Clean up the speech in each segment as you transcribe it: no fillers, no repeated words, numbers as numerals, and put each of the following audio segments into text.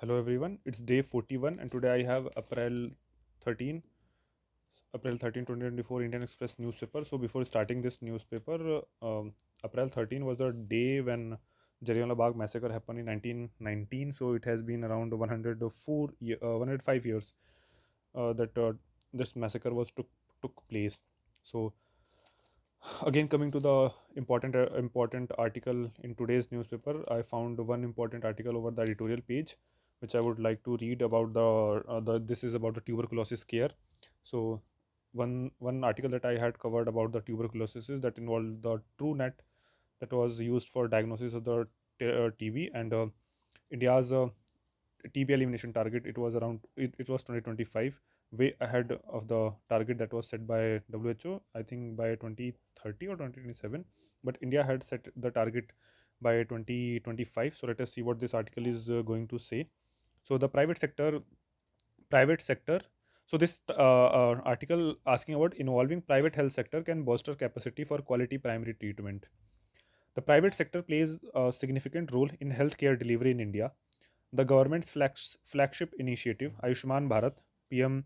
Hello everyone, it's day 41 and today I have 13, April 13, 2024 Indian Express newspaper. So before starting this newspaper, April 13 was the day when Jallianwala Bagh massacre happened in 1919. So it has been around 105 years that this massacre took place. So again, coming to the important article in today's newspaper, I found one important article over the editorial page which I would like to read about the this is about the tuberculosis care. So one article that I had covered about the tuberculosis is that involved the TrueNet that was used for diagnosis of the TB, and India's TB elimination target, it was 2025, way ahead of the target that was set by WHO, I think by 2030 or 2027. But India had set the target by 2025. So let us see what this article is going to say. So the private sector. So this article asking about involving private health sector can bolster capacity for quality primary treatment. The private sector plays a significant role in healthcare delivery in India. The government's flagship initiative, Ayushman Bharat PM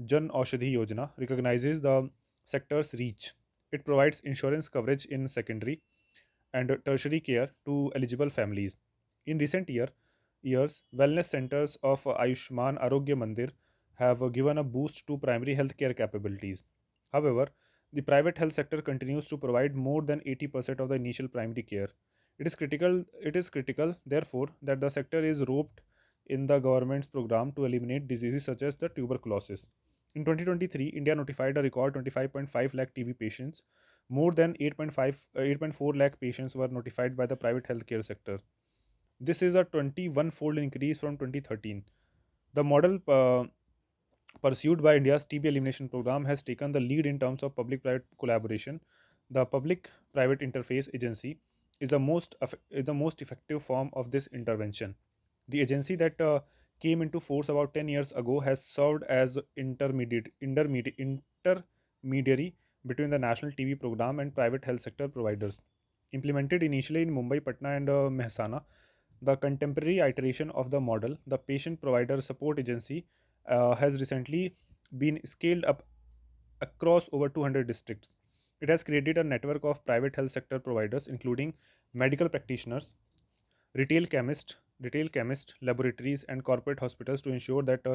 Jan Aushadhi Yojana, recognizes the sector's reach. It provides insurance coverage in secondary and tertiary care to eligible families. In years, wellness centers of Ayushman Arogya Mandir have given a boost to primary healthcare capabilities. However, the private health sector continues to provide more than 80% of the initial primary care. It is critical, therefore, that the sector is roped in the government's program to eliminate diseases such as the tuberculosis. In 2023, India notified a record 25.5 lakh TB patients. More than 8.4 lakh patients were notified by the private healthcare sector. This is a 21-fold increase from 2013. The model pursued by India's TB elimination program has taken the lead in terms of public private collaboration. The Public Private Interface Agency is the most effective form of this intervention. The agency that came into force about 10 years ago has served as intermediary between the national TB program and private health sector providers. Implemented initially in Mumbai, Patna, and Mehsana, the contemporary iteration of the model, the Patient Provider Support Agency, has recently been scaled up across over 200 districts. It has created a network of private health sector providers, including medical practitioners, retail chemists, laboratories, and corporate hospitals, to ensure that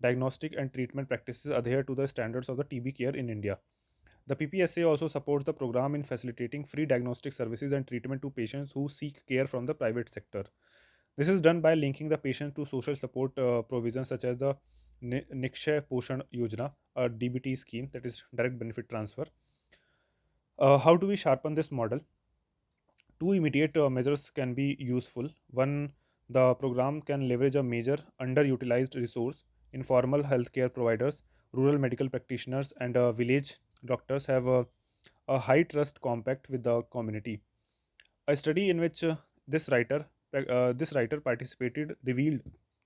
diagnostic and treatment practices adhere to the standards of the TB care in India. The PPSA also supports the program in facilitating free diagnostic services and treatment to patients who seek care from the private sector. This is done by linking the patient to social support provisions such as the Nikshay Poshan Yojana, a DBT scheme, that is direct benefit transfer. How do we sharpen this model? Two immediate measures can be useful. One, the program can leverage a major underutilized resource. Informal healthcare providers, rural medical practitioners, and village doctors have a high trust compact with the community. A study in which this writer participated revealed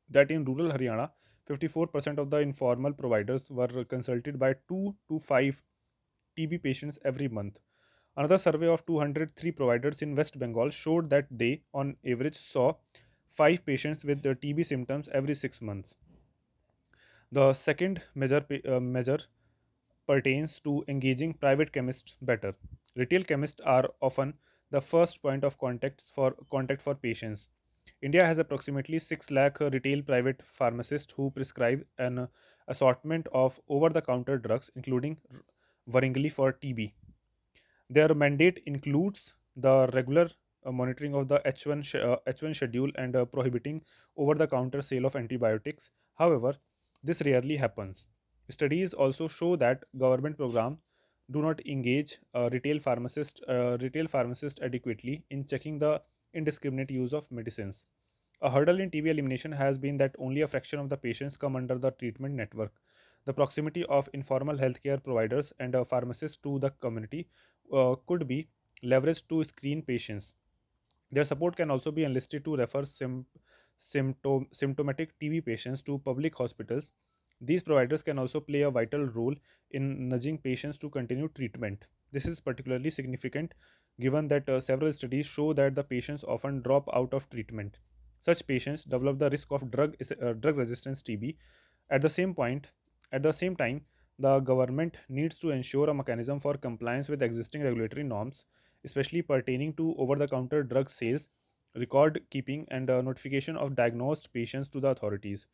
that in rural Haryana, 54% of the informal providers were consulted by 2 to 5 TB patients every month. Another survey of 203 providers in West Bengal showed that they, on average, saw 5 patients with the TB symptoms every 6 months. The second measure pertains to engaging private chemists better. Retail chemists are often the first point of contact for patients. India has approximately 6 lakh retail private pharmacists who prescribe an assortment of over the counter drugs, including Varingli for TB. Their mandate includes the regular monitoring of the H1 schedule and prohibiting over the counter sale of antibiotics. However, this rarely happens. Studies also show that government programs do not engage retail pharmacists adequately in checking the indiscriminate use of medicines. A hurdle in TB elimination has been that only a fraction of the patients come under the treatment network. The proximity of informal healthcare providers and pharmacists to the community could be leveraged to screen patients. Their support can also be enlisted to refer symptomatic TB patients to public hospitals. These providers can also play a vital role in nudging patients to continue treatment. This is particularly significant given that several studies show that the patients often drop out of treatment. such patients develop the risk of drug resistance TB. At the same point, at the same time, the government needs to ensure a mechanism for compliance with existing regulatory norms, especially pertaining to over-the-counter drug sales, record keeping, and notification of diagnosed patients to the authorities.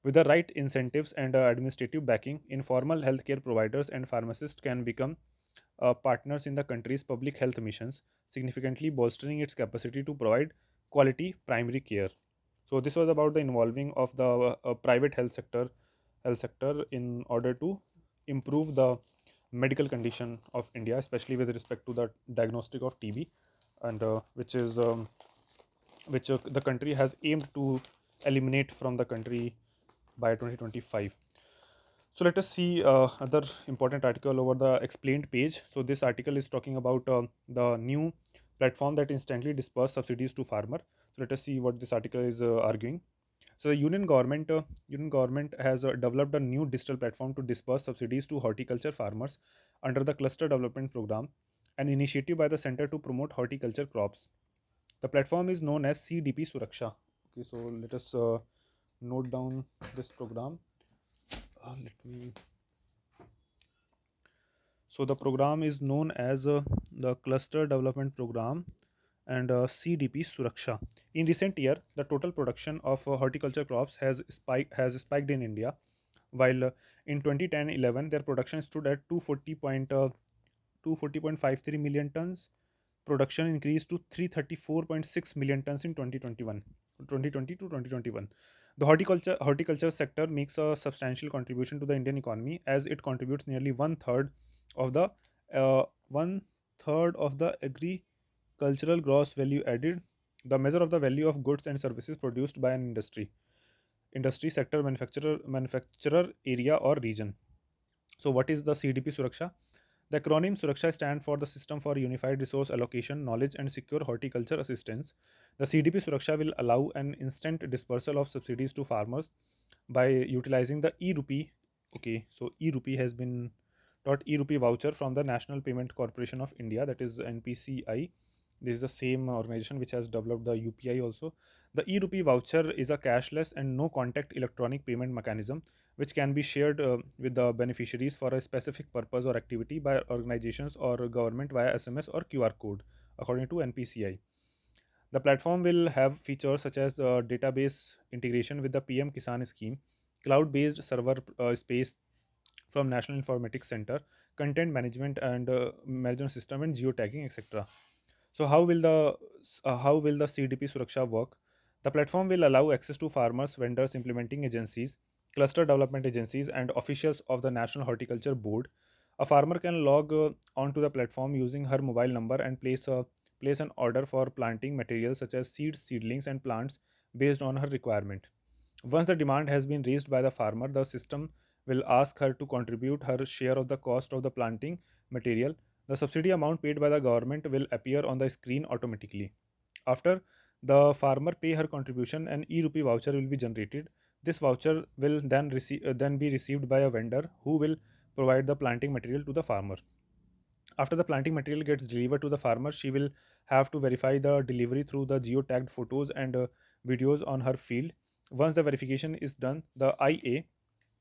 With the right incentives and administrative backing, informal healthcare providers and pharmacists can become partners in the country's public health missions, significantly bolstering its capacity to provide quality primary care. So this was about the involving of the private health sector in order to improve the medical condition of India, especially with respect to the diagnostic of TB, and which the country has aimed to eliminate from the country by 2025. So let us see another important article over the explained page. So this article is talking about the new platform that instantly disperse subsidies to farmer. So let us see what this article is arguing. So the union government has developed a new digital platform to disperse subsidies to horticulture farmers under the Cluster Development Program, an initiative by the Center to promote horticulture crops. The platform is known as CDP Suraksha. Okay, so let us note down this program. Let me. So the program is known as the Cluster Development Program and CDP Suraksha. In recent year, the total production of horticulture crops has spiked in India, while in 2010-11 their production stood at 240.53 million tons. Production increased to 334.6 million tons in 2020 to 2021. The horticulture sector makes a substantial contribution to the Indian economy, as it contributes nearly of the one third of the agricultural gross value added, the measure of the value of goods and services produced by an industry sector, manufacturer area or region. So what is the CDP Suraksha? The acronym Suraksha stands for the System for Unified Resource Allocation, Knowledge and Secure Horticulture Assistance. The CDP Suraksha will allow an instant dispersal of subsidies to farmers by utilizing the e-rupee. Okay, so e-rupee has been taught e-rupee voucher from the National Payment Corporation of India, that is NPCI. This is the same organization which has developed the UPI also. The e-rupee voucher is a cashless and no contact electronic payment mechanism which can be shared with the beneficiaries for a specific purpose or activity by organizations or government via SMS or QR code, according to NPCI. The platform will have features such as database integration with the PM Kisan scheme, cloud based server space from National Informatics Center, content management and management system, and geotagging, etc. So how will the CDP Suraksha work? The platform will allow access to farmers, vendors, implementing agencies, cluster development agencies, and officials of the National Horticulture Board. A farmer can log onto the platform using her mobile number and place an order for planting materials such as seeds, seedlings, and plants based on her requirement. Once the demand has been raised by the farmer, the system will ask her to contribute her share of the cost of the planting material. The subsidy amount paid by the government will appear on the screen automatically. After the farmer pay her contribution, an e-rupee voucher will be generated. This voucher will then be received by a vendor who will provide the planting material to the farmer. After the planting material gets delivered to the farmer, she will have to verify the delivery through the geotagged photos and videos on her field. Once the verification is done, the IA,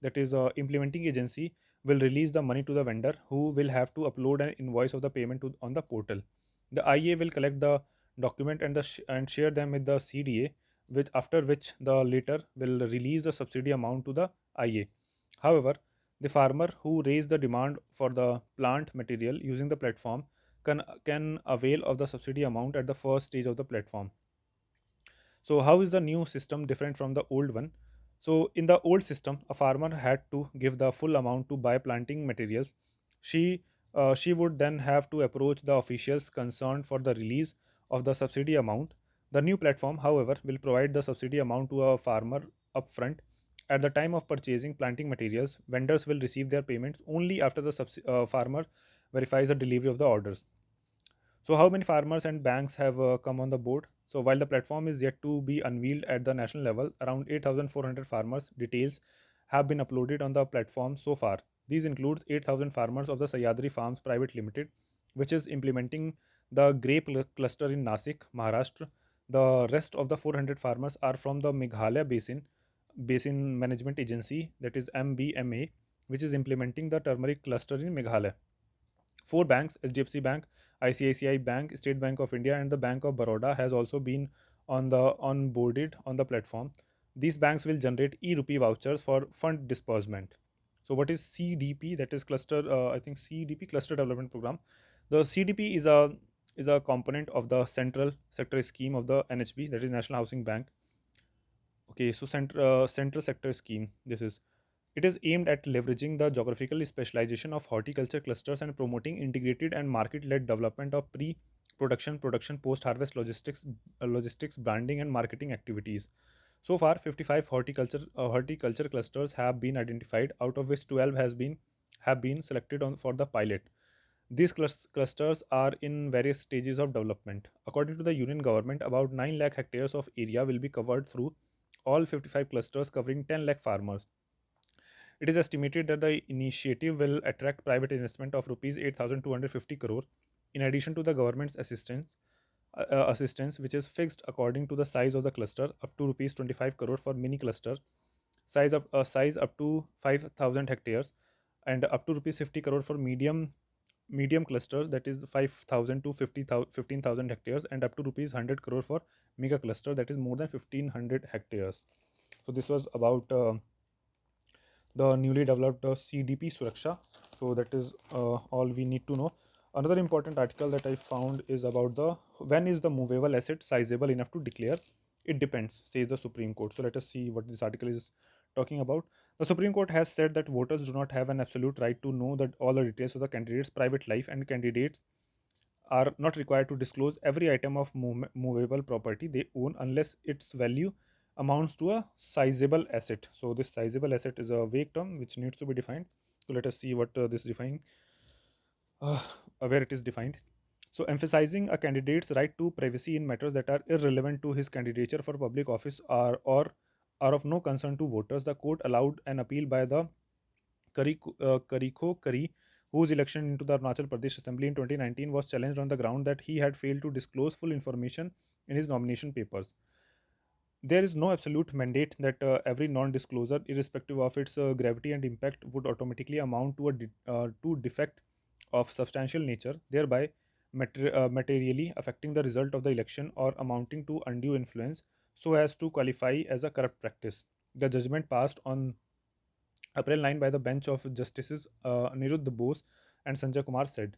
that is implementing agency, will release the money to the vendor who will have to upload an invoice of the payment on the portal. The IA will collect the document and share them with the CDA, which the later will release the subsidy amount to the IA. However, the farmer who raised the demand for the plant material using the platform can avail of the subsidy amount at the first stage of the platform. So, how is the new system different from the old one? So, in the old system, a farmer had to give the full amount to buy planting materials. She she would then have to approach the officials concerned for the release of the subsidy amount. The new platform, however, will provide the subsidy amount to a farmer upfront. At the time of purchasing planting materials, vendors will receive their payments only after the farmer verifies the delivery of the orders. So, how many farmers and banks have come on the board? So, while the platform is yet to be unveiled at the national level, around 8,400 farmers' details have been uploaded on the platform so far. These include 8,000 farmers of the Sayadri Farms Private Limited, which is implementing the grape cluster in Nasik, Maharashtra. The rest of the 400 farmers are from the Meghalaya Basin Management Agency, that is MBMA, which is implementing the turmeric cluster in Meghalaya. Four banks, HDFC Bank, ICICI Bank, State Bank of India, and the Bank of Baroda, has also been onboarded on the platform. These banks will generate e-rupee vouchers for fund disbursement. So, what is CDP? That is cluster. I think CDP, Cluster Development Program. The CDP is a component of the central sector scheme of the NHB, that is National Housing Bank. Okay, so central sector scheme. This is it is aimed at leveraging the geographical specialization of horticulture clusters and promoting integrated and market-led development of pre-production, production, post-harvest logistics, branding, and marketing activities. So far, 55 horticulture clusters have been identified, out of which 12 have been selected for the pilot. These clusters are in various stages of development. According to the union government, about 9 lakh hectares of area will be covered through all 55 clusters, covering 10 lakh farmers. It is estimated that the initiative will attract private investment of rupees 8,250 crore, in addition to the government's assistance, which is fixed according to the size of the cluster, up to rupees 25 crore for mini cluster, size up to 5,000 hectares, and up to rupees 50 crore for medium cluster, that is 5,000 to 15,000 hectares, and up to rupees 100 crore for mega cluster, that is more than 1,500 hectares. So this was about the newly developed CDP Suraksha. So that is all we need to know. Another important article that I found is about the when is the movable asset sizable enough to declare? It depends, says the Supreme Court. So let us see what this article is talking about. The Supreme Court has said that voters do not have an absolute right to know that all the details of the candidate's private life, and candidates are not required to disclose every item of movable property they own unless its value amounts to a sizable asset. So this sizable asset is a vague term which needs to be defined. So let us see what this define uh, where it is defined. So emphasizing a candidate's right to privacy in matters that are irrelevant to his candidature for public office are of no concern to voters. The court allowed an appeal by the Karikho Kari, whose election into the Arunachal Pradesh Assembly in 2019 was challenged on the ground that he had failed to disclose full information in his nomination papers. There is no absolute mandate that every non-disclosure, irrespective of its gravity and impact, would automatically amount to to defect of substantial nature, thereby materially affecting the result of the election or amounting to undue influence, so as to qualify as a corrupt practice. The judgment passed on April 9 by the bench of Justices Niruddha Bose and Sanjay Kumar said.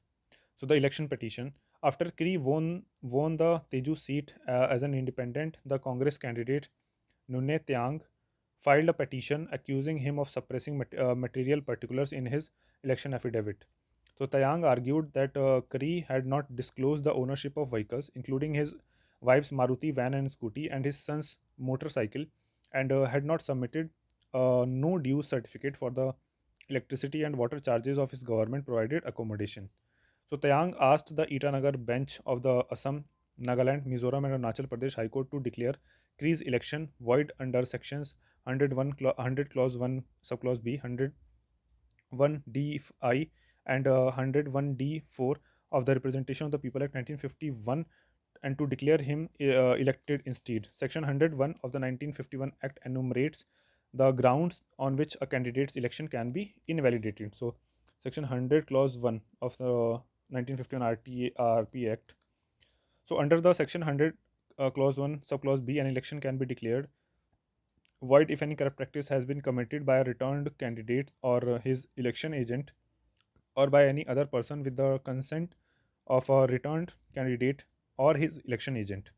So the election petition. After Kri won the Teju seat as an independent, the Congress candidate Nunne Tyang filed a petition accusing him of suppressing material particulars in his election affidavit. So Tyang argued that Kari had not disclosed the ownership of vehicles, including his wife's Maruti van and scooty and his son's motorcycle, and had not submitted no dues certificate for the electricity and water charges of his government provided accommodation. So Tayang asked the Itanagar bench of the Assam, Nagaland, Mizoram, and Arunachal Pradesh High Court to declare Kree's election void under sections 100 clause 1 subclause B, 101 D and 101 D4 of the Representation of the People Act 1951, and to declare him elected instead. Section 101 of the 1951 Act enumerates the grounds on which a candidate's election can be invalidated. So, Section 100, Clause 1 of the 1951 RP Act. So, under the Section 100, Clause 1, Subclause B, an election can be declared void if any corrupt practice has been committed by a returned candidate or his election agent, or by any other person with the consent of a returned candidate or his election agent.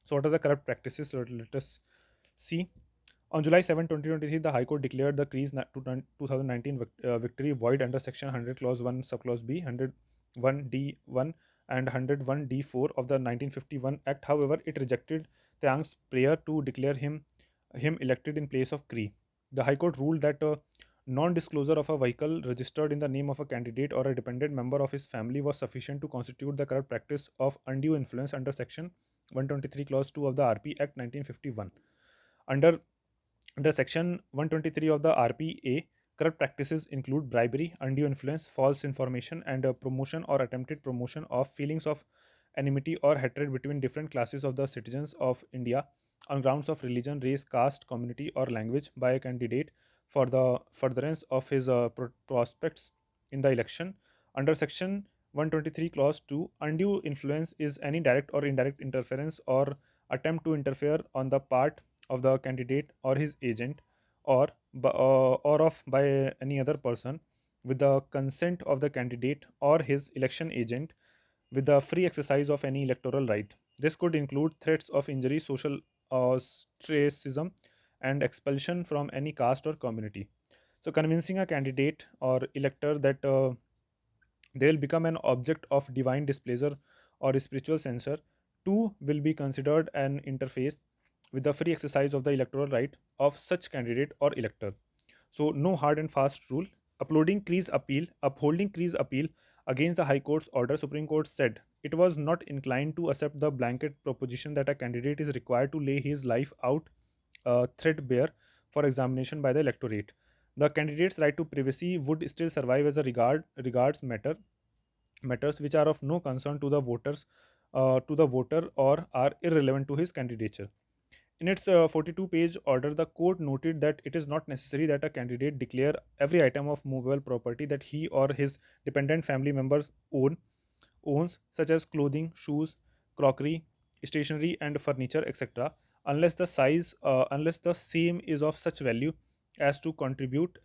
So, what are the corrupt practices? So, let us see. On July 7, 2023, the High Court declared the Cree's 2019 victory void under Section 100, Clause 1, Subclause B, 101D1, and 101D4 of the 1951 Act. However, it rejected Thiang's prayer to declare him elected in place of Cree. The High Court ruled that non-disclosure of a vehicle registered in the name of a candidate or a dependent member of his family was sufficient to constitute the corrupt practice of undue influence under Section 123, Clause 2 of the RP Act 1951. Under Under Section 123 of the RPA, corrupt practices include bribery, undue influence, false information, and promotion or attempted promotion of feelings of enmity or hatred between different classes of the citizens of India on grounds of religion, race, caste, community, or language by a candidate for the furtherance of his prospects in the election. Under Section 123, Clause 2, undue influence is any direct or indirect interference or attempt to interfere on the part of the candidate or his agent or of by any other person with the consent of the candidate or his election agent with the free exercise of any electoral right. This could include threats of injury, social ostracism, and expulsion from any caste or community. So, convincing a candidate or elector that they will become an object of divine displeasure or spiritual censure. Two will be considered an interface with the free exercise of the electoral right of such candidate or elector. So, no hard and fast rule. Upholding Cree's appeal against the High Court's order, Supreme Court said it was not inclined to accept the blanket proposition that a candidate is required to lay his life out threadbare for examination by the electorate. The candidate's right to privacy would still survive as a regards matters which are of no concern to the voter or are irrelevant to his candidature. In its 42-page order, the court noted that it is not necessary that a candidate declare every item of movable property that he or his dependent family members owns, such as clothing, shoes, crockery, stationery, and furniture, etc., unless the same is of such value as to constitute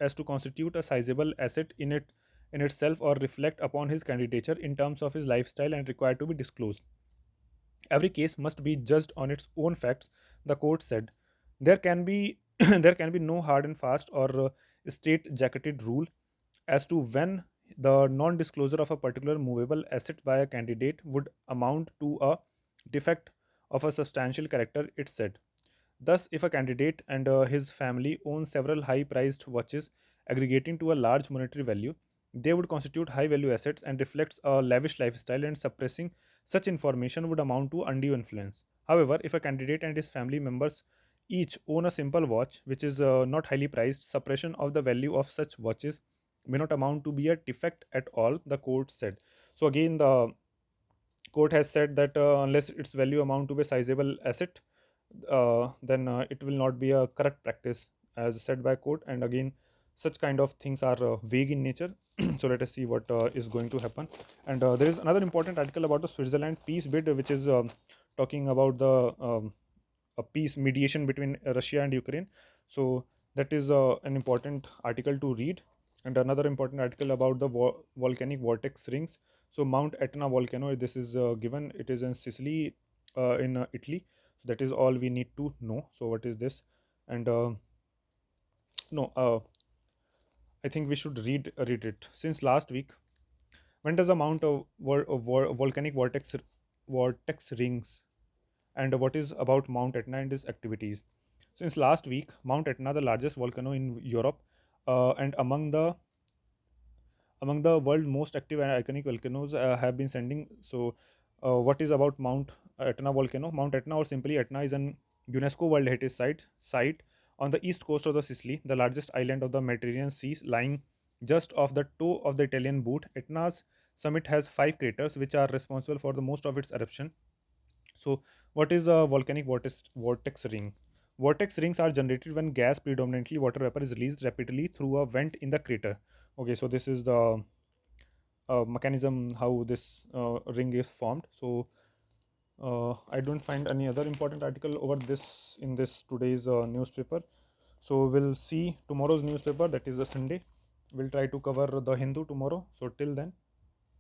a sizable asset in itself or reflect upon his candidature in terms of his lifestyle and required to be disclosed. Every case must be judged on its own facts, the court said. There can be there can be no hard and fast or straight-jacketed rule as to when the non-disclosure of a particular movable asset by a candidate would amount to a defect of a substantial character, it said. Thus, if a candidate and his family own several high priced watches aggregating to a large monetary value, they would constitute high value assets and reflects a lavish lifestyle, and suppressing such information would amount to undue influence. However, if a candidate and his family members each own a simple watch which is not highly priced, suppression of the value of such watches may not amount to be a defect at all, the court said. So, again, the court has said that unless its value amount to a sizable asset, then it will not be a correct practice as said by court. And again, such kind of things are vague in nature. So let us see what is going to happen. And there is another important article about the Switzerland peace bid, which is talking about the a peace mediation between Russia and Ukraine. So that is an important article to read. And another important article about the volcanic vortex rings. So Mount Etna volcano, this is given. It is in Sicily, in Italy. So that is all we need to know. So what is this? And no, I think we should read it. Since last week, when does the Mount of volcanic vortex rings, and what is about Mount Etna and its activities? Since last week, Mount Etna, the largest volcano in Europe, and among the world's most active and iconic volcanoes, have been sending. So, what is about Mount Etna volcano? Mount Etna, or simply Etna, is an UNESCO World Heritage site on the east coast of the Sicily, the largest island of the Mediterranean Sea, lying just off the toe of the Italian boot. Etna's summit has five craters, which are responsible for the most of its eruption. So, what is a volcanic vortex ring? Vortex rings are generated when gas, predominantly water vapor, is released rapidly through a vent in the crater. Okay, so this is the mechanism how this ring is formed. So, I don't find any other important article over this in this today's newspaper. So, we'll see tomorrow's newspaper, that is the Sunday. We'll try to cover the Hindu tomorrow. So, till then,